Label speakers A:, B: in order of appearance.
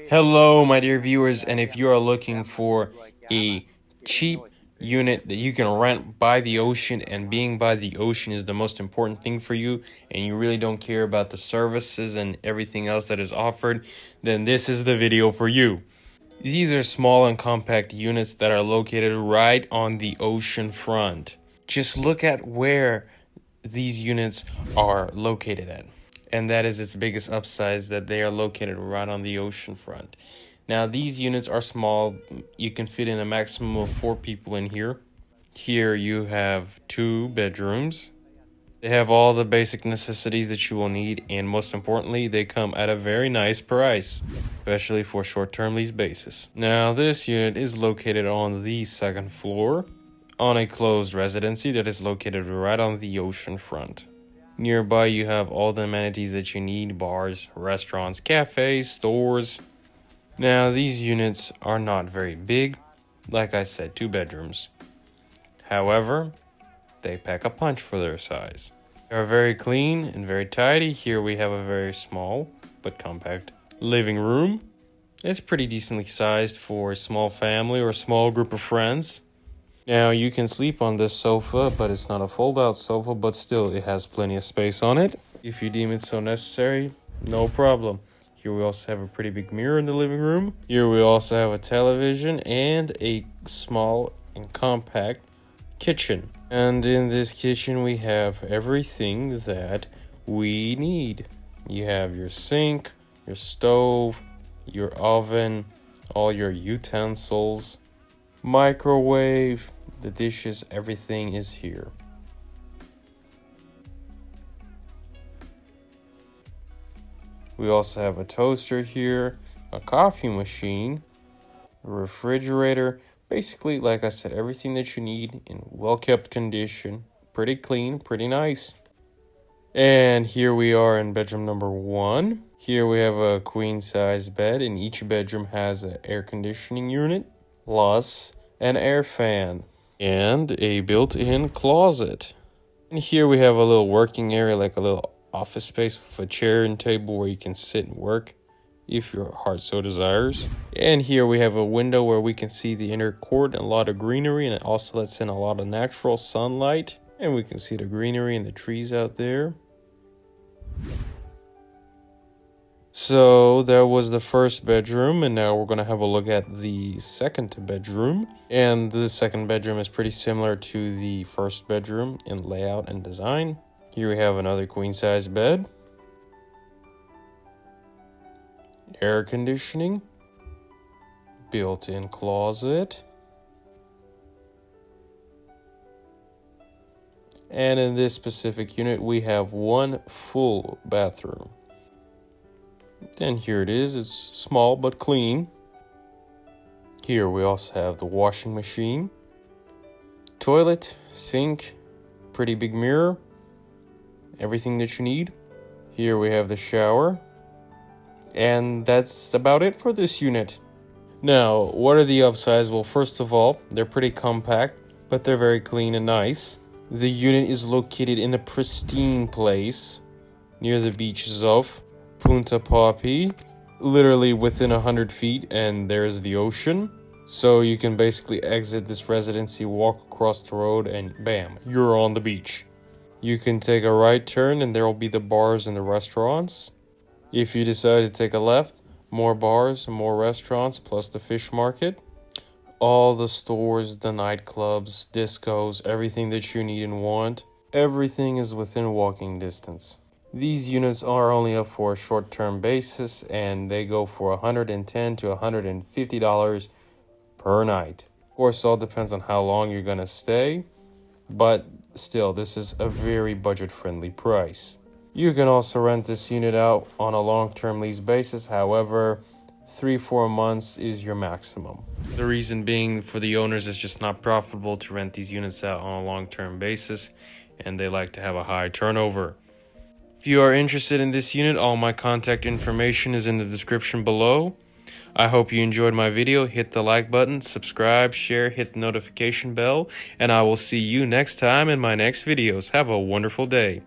A: Hello, my dear viewers, and if you are looking for a cheap unit that you can rent by the ocean, and being by the ocean is the most important thing for you, and you really don't care about the services and everything else that is offered, then this is the video for you. These are small and compact units that are located right on the ocean front. Just look at where these units are located at. And that is its biggest upside, that they are located right on the ocean front. Now, these units are small. You can fit in a maximum of 4 people in here. Here you have 2 bedrooms. They have all the basic necessities that you will need, and most importantly, they come at a very nice price, especially for short-term lease basis. Now, this unit is located on the 2nd floor on a closed residency that is located right on the ocean front. Nearby, you have all the amenities that you need: bars, restaurants, cafes, stores. Now, these units are not very big. Like I said, 2 bedrooms. However, they pack a punch for their size. They are very clean and very tidy. Here we have a very small but compact living room. It's pretty decently sized for a small family or a small group of friends. Now, you can sleep on this sofa, but it's not a fold-out sofa, but still it has plenty of space on it. If you deem it so necessary, no problem. Here we also have a pretty big mirror in the living room. Here we also have a television and a small and compact kitchen. And in this kitchen, we have everything that we need. You have your sink, your stove, your oven, all your utensils, microwave, the dishes, everything is here. We also have a toaster here, a coffee machine, a refrigerator. Basically, like I said, everything that you need in well-kept condition. Pretty clean, pretty nice. And here we are in bedroom number 1. Here we have a queen-size bed, and each bedroom has an air conditioning unit, plus an air fan, and a built-in closet. And here we have a little working area, like a little office space with a chair and table where you can sit and work if your heart so desires. And here we have a window where we can see the inner court and a lot of greenery, and it also lets in a lot of natural sunlight. And we can see the greenery and the trees out there. So that was the first bedroom, and now we're going to have a look at the second bedroom. And the second bedroom is pretty similar to the first bedroom in layout and design. Here we have another queen-size bed, air conditioning, built-in closet, and in this specific unit we have 1 full bathroom. And here it is. It's small but clean. Here we also have the washing machine, toilet, sink, pretty big mirror, everything that you need. Here we have the shower. And that's about it for this unit. Now, what are the upsides? Well, first of all, they're pretty compact, but they're very clean and nice. The unit is located in a pristine place near the beaches of Punta Poppy, literally within 100 feet, and there's the ocean. So you can basically exit this residency, walk across the road, and bam, you're on the beach. You can take a right turn and there will be the bars and the restaurants. If you decide to take a left, more bars, more restaurants, plus the fish market. All the stores, the nightclubs, discos, everything that you need and want. Everything is within walking distance. These units are only up for a short-term basis, and they go for $110 to $150 per night. Of course, it all depends on how long you're going to stay, but still, this is a very budget-friendly price. You can also rent this unit out on a long-term lease basis. However, 3-4 months is your maximum. The reason being, for the owners, it's just not profitable to rent these units out on a long-term basis, and they like to have a high turnover. If you are interested in this unit, all my contact information is in the description below. I hope you enjoyed my video. Hit the like button, subscribe, share, hit the notification bell, and I will see you next time in my next videos. Have a wonderful day.